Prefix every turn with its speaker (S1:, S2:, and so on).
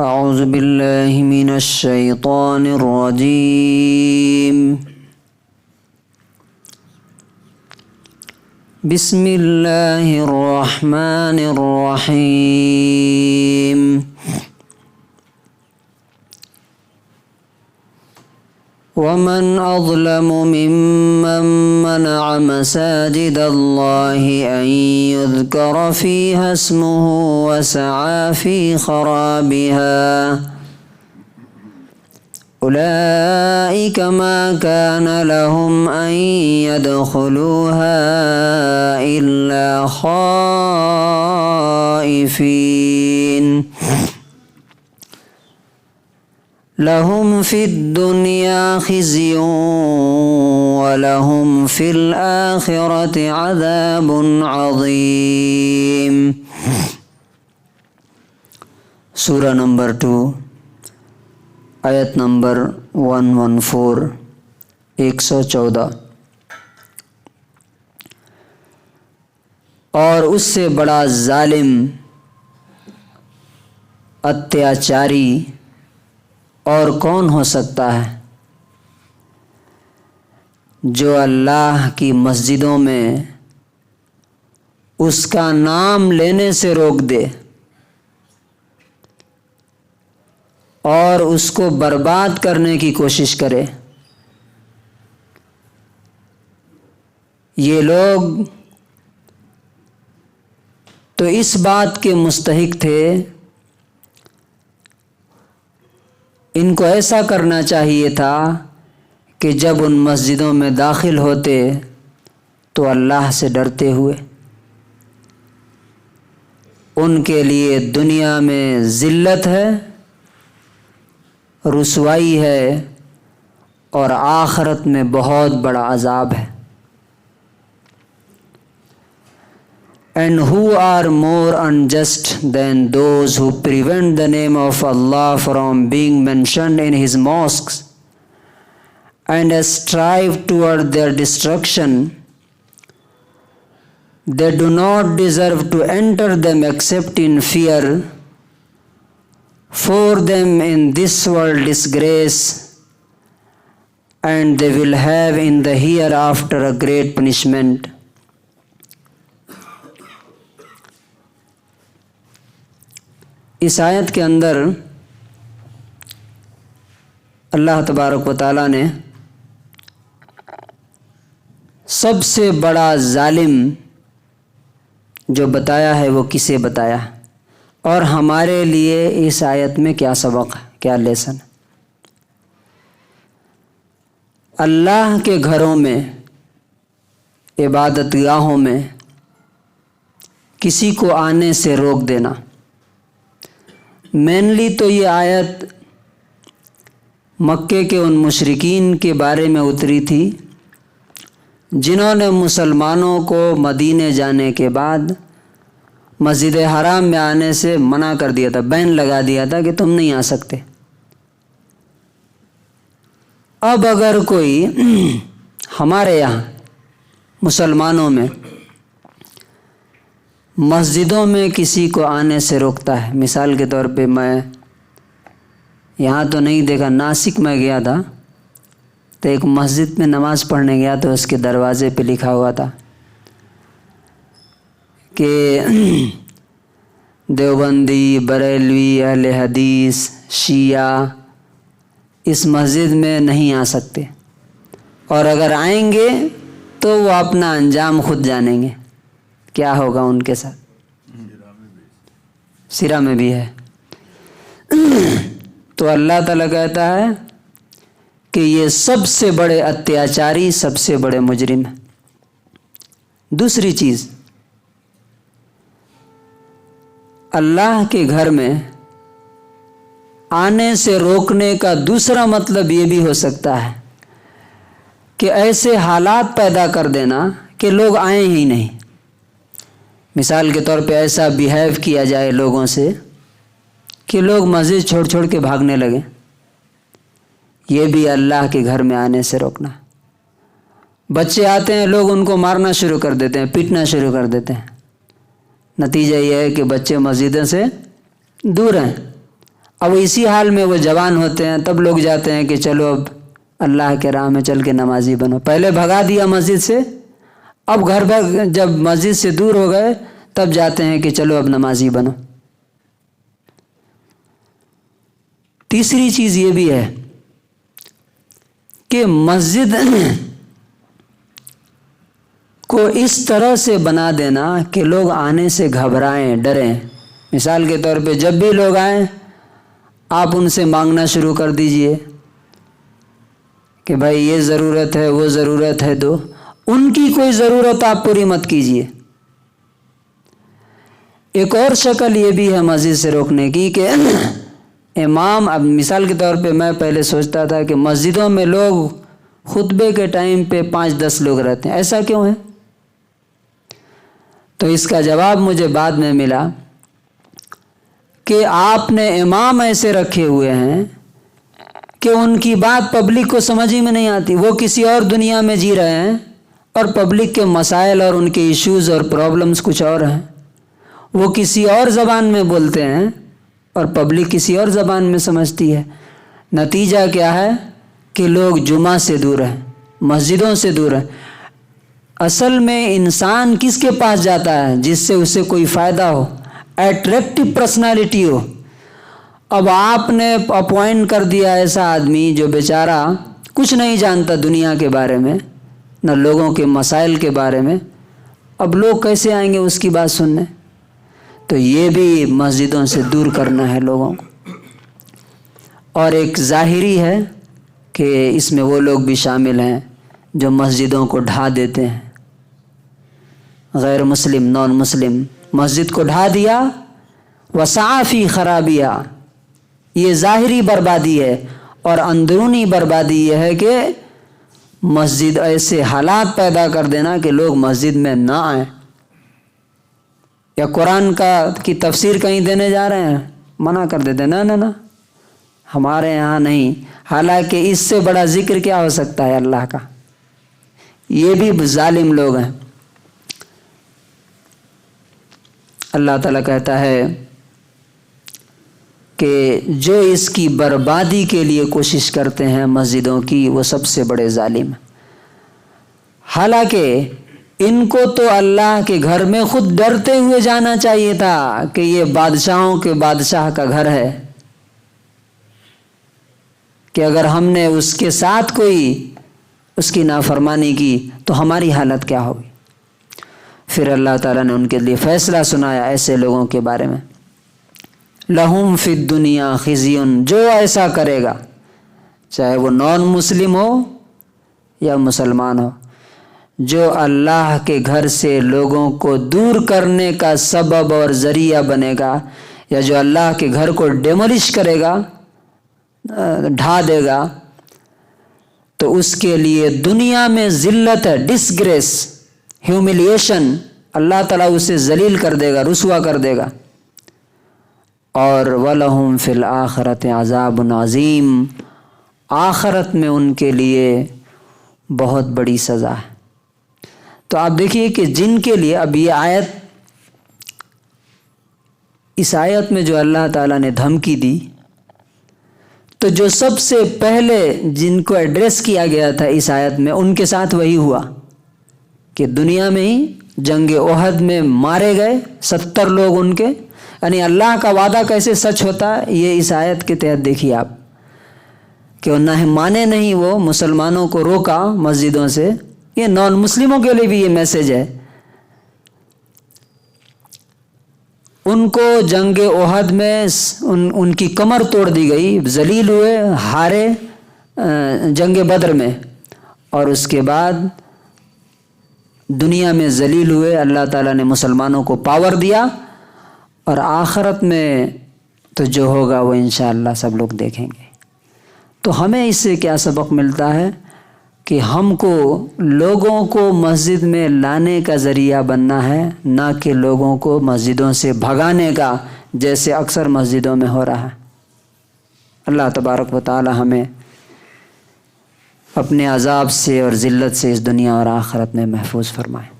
S1: اعوذ باللہ من الشیطان الرجیم بسم اللہ الرحمن الرحیم ومن أظلم ممن منع مساجد الله أن يذكر فيها اسمه وسعى في خرابها أولئك ما كان لهم أن يدخلوها إلا خائفين لهم في الدنيا خزي ولهم في الآخرة عذاب عظيم۔ سورہ نمبر 2 آیت نمبر 114 114۔ اور اس سے بڑا ظالم، اتیاچاری اور کون ہو سکتا ہے جو اللہ کی مسجدوں میں اس کا نام لینے سے روک دے اور اس کو برباد کرنے کی کوشش کرے۔ یہ لوگ تو اس بات کے مستحق تھے، ان کو ایسا کرنا چاہیے تھا کہ جب ان مسجدوں میں داخل ہوتے تو اللہ سے ڈرتے ہوئے۔ ان کے لیے دنیا میں ذلت ہے، رسوائی ہے، اور آخرت میں بہت بڑا عذاب ہے۔ And who are more unjust than those who prevent the name of Allah from being mentioned in His mosques and strive toward their destruction? They do not deserve to enter them except in fear. For them in this world disgrace, and they will have in the hereafter a great punishment. اس آیت کے اندر اللہ تبارک و تعالیٰ نے سب سے بڑا ظالم جو بتایا ہے وہ کسے بتایا، اور ہمارے لیے اس آیت میں کیا سبق ہے، کیا لیسن۔ اللہ کے گھروں میں، عبادت گاہوں میں کسی کو آنے سے روک دینا۔ مینلی تو یہ آیت مکے کے ان مشرکین کے بارے میں اتری تھی جنہوں نے مسلمانوں کو مدینے جانے کے بعد مسجد حرام میں آنے سے منع کر دیا تھا، بین لگا دیا تھا کہ تم نہیں آ سکتے۔ اب اگر کوئی ہمارے یہاں مسلمانوں میں مسجدوں میں کسی کو آنے سے روکتا ہے، مثال کے طور پہ میں یہاں تو نہیں دیکھا، ناسک میں گیا تھا تو ایک مسجد میں نماز پڑھنے گیا تو اس کے دروازے پہ لکھا ہوا تھا کہ دیوبندی، بریلوی، اہل حدیث، شیعہ اس مسجد میں نہیں آ سکتے، اور اگر آئیں گے تو وہ اپنا انجام خود جانیں گے، کیا ہوگا ان کے ساتھ۔ سیرہ میں بھی ہے۔ تو اللہ تعالیٰ کہتا ہے کہ یہ سب سے بڑے اتیاچاری، سب سے بڑے مجرم ہیں۔ دوسری چیز، اللہ کے گھر میں آنے سے روکنے کا دوسرا مطلب یہ بھی ہو سکتا ہے کہ ایسے حالات پیدا کر دینا کہ لوگ آئیں ہی نہیں۔ مثال کے طور پہ ایسا بیہیو کیا جائے لوگوں سے کہ لوگ مسجد چھوڑ چھوڑ کے بھاگنے لگیں، یہ بھی اللہ کے گھر میں آنے سے روکنا۔ بچے آتے ہیں، لوگ ان کو مارنا شروع کر دیتے ہیں، پیٹنا شروع کر دیتے ہیں، نتیجہ یہ ہے کہ بچے مسجدوں سے دور ہیں، اب اسی حال میں وہ جوان ہوتے ہیں، تب لوگ جاتے ہیں کہ چلو اب اللہ کے راہ میں چل کے نمازی بنو۔ پہلے بھگا دیا مسجد سے، اب گھر پر جب مسجد سے دور ہو گئے تب جاتے ہیں کہ چلو اب نمازی بنو۔ تیسری چیز یہ بھی ہے کہ مسجد کو اس طرح سے بنا دینا کہ لوگ آنے سے گھبرائیں، ڈریں۔ مثال کے طور پہ جب بھی لوگ آئیں آپ ان سے مانگنا شروع کر دیجئے کہ بھائی یہ ضرورت ہے، وہ ضرورت ہے، دو۔ ان کی کوئی ضرورت آپ پوری مت کیجئے۔ ایک اور شکل یہ بھی ہے مسجد سے روکنے کی کہ امام، اب مثال کے طور پہ میں پہلے سوچتا تھا کہ مسجدوں میں لوگ خطبے کے ٹائم پہ 5-10 لوگ رہتے ہیں، ایسا کیوں ہے؟ تو اس کا جواب مجھے بعد میں ملا کہ آپ نے امام ایسے رکھے ہوئے ہیں کہ ان کی بات پبلک کو سمجھ ہی میں نہیں آتی، وہ کسی اور دنیا میں جی رہے ہیں اور پبلک کے مسائل اور ان کے ایشوز اور پرابلمز کچھ اور ہیں، وہ کسی اور زبان میں بولتے ہیں اور پبلک کسی اور زبان میں سمجھتی ہے۔ نتیجہ کیا ہے کہ لوگ جمعہ سے دور ہیں، مسجدوں سے دور ہیں۔ اصل میں انسان کس کے پاس جاتا ہے؟ جس سے اسے کوئی فائدہ ہو، ایٹریکٹیو پرسنالٹی ہو۔ اب آپ نے اپوائنٹ کر دیا ایسا آدمی جو بیچارہ کچھ نہیں جانتا دنیا کے بارے میں، نہ لوگوں کے مسائل کے بارے میں، اب لوگ کیسے آئیں گے اس کی بات سننے؟ تو یہ بھی مسجدوں سے دور کرنا ہے لوگوں کو۔ اور ایک ظاہری ہے کہ اس میں وہ لوگ بھی شامل ہیں جو مسجدوں کو ڈھا دیتے ہیں، غیر مسلم، نان مسلم، مسجد کو ڈھا دیا، وسعی فی خرابیہ، یہ ظاہری بربادی ہے۔ اور اندرونی بربادی یہ ہے کہ مسجد ایسے حالات پیدا کر دینا کہ لوگ مسجد میں نہ آئیں، یا قرآن کی تفسیر کہیں دینے جا رہے ہیں منع کر دیتے، نہ ہمارے یہاں نہیں، حالانکہ اس سے بڑا ذکر کیا ہو سکتا ہے اللہ کا۔ یہ بھی ظالم لوگ ہیں۔ اللہ تعالیٰ کہتا ہے کہ جو اس کی بربادی کے لیے کوشش کرتے ہیں مسجدوں کی، وہ سب سے بڑے ظالم ہیں۔ حالانکہ ان کو تو اللہ کے گھر میں خود ڈرتے ہوئے جانا چاہیے تھا کہ یہ بادشاہوں کے بادشاہ کا گھر ہے، کہ اگر ہم نے اس کے ساتھ کوئی اس کی نافرمانی کی تو ہماری حالت کیا ہوگی۔ پھر اللہ تعالیٰ نے ان کے لیے فیصلہ سنایا ایسے لوگوں کے بارے میں، لہم فی الدنیا خزی، جو ایسا کرے گا، چاہے وہ نان مسلم ہو یا مسلمان ہو، جو اللہ کے گھر سے لوگوں کو دور کرنے کا سبب اور ذریعہ بنے گا، یا جو اللہ کے گھر کو ڈیمولش کرے گا، ڈھا دے گا، تو اس کے لیے دنیا میں ذلت ہے، ڈسگریس، ہیوملیشن، اللہ تعالیٰ اسے ذلیل کر دے گا، رسوا کر دے گا۔ اور وَلَهُمْ فِي الْآخِرَةِ عَذَابٌ عَظِيمٌ، آخرت میں ان کے لیے بہت بڑی سزا ہے۔ تو آپ دیکھیے کہ جن کے لیے، اب یہ آیت، اس آیت میں جو اللہ تعالیٰ نے دھمکی دی، تو جو سب سے پہلے جن کو ایڈریس کیا گیا تھا اس آیت میں، ان کے ساتھ وہی ہوا کہ دنیا میں ہی جنگ احد میں مارے گئے 70 لوگ ان کے۔ یعنی اللہ کا وعدہ کیسے سچ ہوتا ہے یہ اس آیت کے تحت دیکھیے آپ، کہ نہ مانے نہیں، وہ مسلمانوں کو روکا مسجدوں سے۔ یہ نان مسلموں کے لیے بھی یہ میسج ہے، ان کو جنگ احد میں ان کی کمر توڑ دی گئی، ذلیل ہوئے، ہارے جنگ بدر میں، اور اس کے بعد دنیا میں ذلیل ہوئے، اللہ تعالیٰ نے مسلمانوں کو پاور دیا، اور آخرت میں تو جو ہوگا وہ انشاءاللہ سب لوگ دیکھیں گے۔ تو ہمیں اس سے کیا سبق ملتا ہے کہ ہم کو لوگوں کو مسجد میں لانے کا ذریعہ بننا ہے، نہ کہ لوگوں کو مسجدوں سے بھگانے کا، جیسے اکثر مسجدوں میں ہو رہا ہے۔ اللہ تبارک و تعالی ہمیں اپنے عذاب سے اور ذلت سے اس دنیا اور آخرت میں محفوظ فرمائے۔